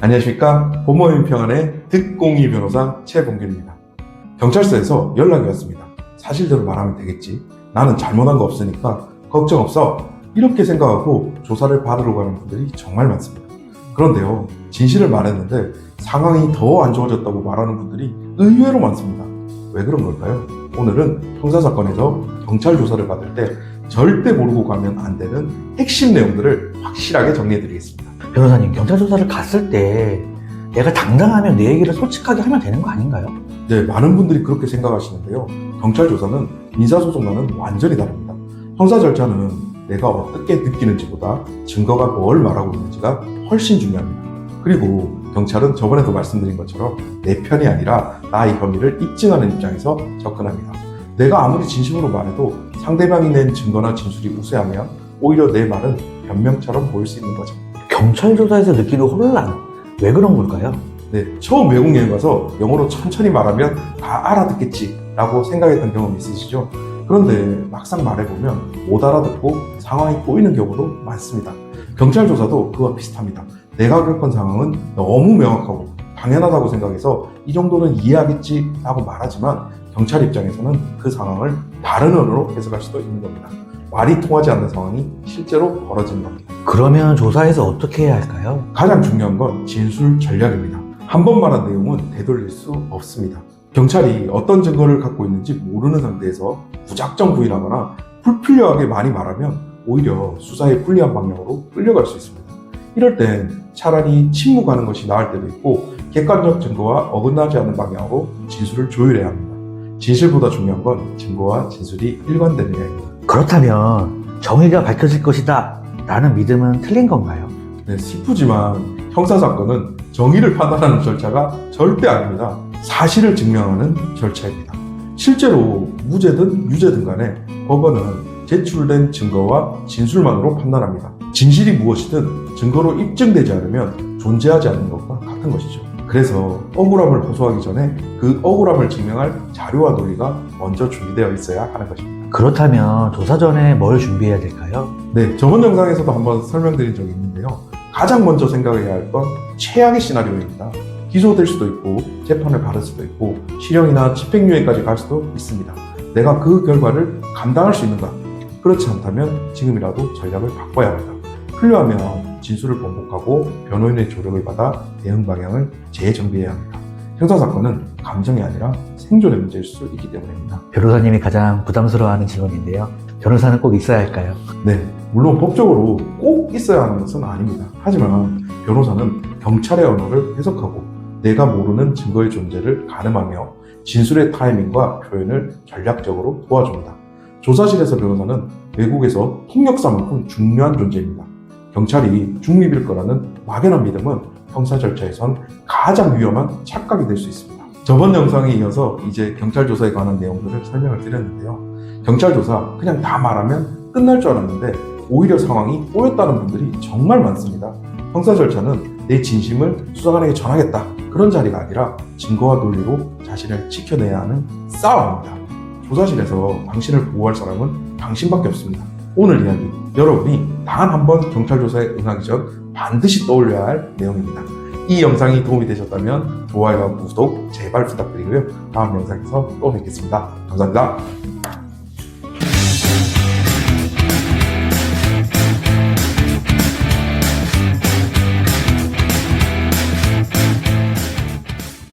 안녕하십니까. 법무법인 평안의 득공이 변호사 최봉균입니다. 경찰서에서 연락이 왔습니다. 사실대로 말하면 되겠지. 나는 잘못한 거 없으니까 걱정 없어. 이렇게 생각하고 조사를 받으러 가는 분들이 정말 많습니다. 그런데요, 진실을 말했는데 상황이 더 안 좋아졌다고 말하는 분들이 의외로 많습니다. 왜 그런 걸까요? 오늘은 형사사건에서 경찰 조사를 받을 때 절대 모르고 가면 안 되는 핵심 내용들을 확실하게 정리해드리겠습니다. 변호사님, 경찰 조사를 갔을 때 내가 당당하면 내 얘기를 솔직하게 하면 되는 거 아닌가요? 네, 많은 분들이 그렇게 생각하시는데요. 경찰 조사는 민사소송과는 완전히 다릅니다. 형사 절차는 내가 어떻게 느끼는지보다 증거가 뭘 말하고 있는지가 훨씬 중요합니다. 그리고 경찰은 저번에도 말씀드린 것처럼 내 편이 아니라 나의 혐의를 입증하는 입장에서 접근합니다. 내가 아무리 진심으로 말해도 상대방이 낸 증거나 진술이 우세하면 오히려 내 말은 변명처럼 보일 수 있는 거죠. 경찰 조사에서 느끼는 혼란, 왜 그런 걸까요? 네, 처음 외국 여행 가서 영어로 천천히 말하면 다 알아듣겠지 라고 생각했던 경험 있으시죠? 그런데 막상 말해보면 못 알아듣고 상황이 꼬이는 경우도 많습니다. 경찰 조사도 그와 비슷합니다. 내가 겪은 상황은 너무 명확하고 당연하다고 생각해서 이 정도는 이해하겠지 라고 말하지만 경찰 입장에서는 그 상황을 다른 언어로 해석할 수도 있는 겁니다. 말이 통하지 않는 상황이 실제로 벌어지는 겁니다. 그러면 조사에서 어떻게 해야 할까요? 가장 중요한 건 진술 전략입니다. 한 번 말한 내용은 되돌릴 수 없습니다. 경찰이 어떤 증거를 갖고 있는지 모르는 상태에서 무작정 부인하거나 불필요하게 많이 말하면 오히려 수사에 불리한 방향으로 끌려갈 수 있습니다. 이럴 땐 차라리 침묵하는 것이 나을 때도 있고 객관적 증거와 어긋나지 않는 방향으로 진술을 조율해야 합니다. 진실보다 중요한 건 증거와 진술이 일관되느냐입니다. 그렇다면 정의가 밝혀질 것이다 라는 믿음은 틀린 건가요? 네, 슬프지만 형사사건은 정의를 판단하는 절차가 절대 아닙니다. 사실을 증명하는 절차입니다. 실제로 무죄든 유죄든 간에 법원은 제출된 증거와 진술만으로 판단합니다. 진실이 무엇이든 증거로 입증되지 않으면 존재하지 않는 것과 같은 것이죠. 그래서 억울함을 호소하기 전에 그 억울함을 증명할 자료와 논리가 먼저 준비되어 있어야 하는 것입니다. 그렇다면 조사 전에 뭘 준비해야 될까요? 네, 저번 영상에서도 한번 설명드린 적이 있는데요. 가장 먼저 생각해야 할 건 최악의 시나리오입니다. 기소될 수도 있고 재판을 받을 수도 있고 실형이나 집행유예까지 갈 수도 있습니다. 내가 그 결과를 감당할 수 있는가? 그렇지 않다면 지금이라도 전략을 바꿔야 합니다. 필요하면 진술을 번복하고 변호인의 조력을 받아 대응 방향을 재정비해야 합니다. 형사사건은 감정이 아니라 생존의 문제일 수 있기 때문입니다. 변호사님이 가장 부담스러워하는 질문인데요. 변호사는 꼭 있어야 할까요? 네, 물론 법적으로 꼭 있어야 하는 것은 아닙니다. 하지만 변호사는 경찰의 언어를 해석하고 내가 모르는 증거의 존재를 가늠하며 진술의 타이밍과 표현을 전략적으로 도와줍니다. 조사실에서 변호사는 외국에서 통역사만큼 중요한 존재입니다. 경찰이 중립일 거라는 막연한 믿음은 형사 절차에선 가장 위험한 착각이 될 수 있습니다. 저번 영상에 이어서 이제 경찰 조사에 관한 내용들을 설명을 드렸는데요. 경찰 조사 그냥 다 말하면 끝날 줄 알았는데 오히려 상황이 꼬였다는 분들이 정말 많습니다. 형사 절차는 내 진심을 수사관에게 전하겠다 그런 자리가 아니라 증거와 논리로 자신을 지켜내야 하는 싸움입니다. 조사실에서 당신을 보호할 사람은 당신밖에 없습니다. 오늘 이야기 여러분이 단 한 번 경찰 조사에 응하기 전 반드시 떠올려야 할 내용입니다. 이 영상이 도움이 되셨다면 좋아요와 구독 제발 부탁드리고요. 다음 영상에서 또 뵙겠습니다. 감사합니다.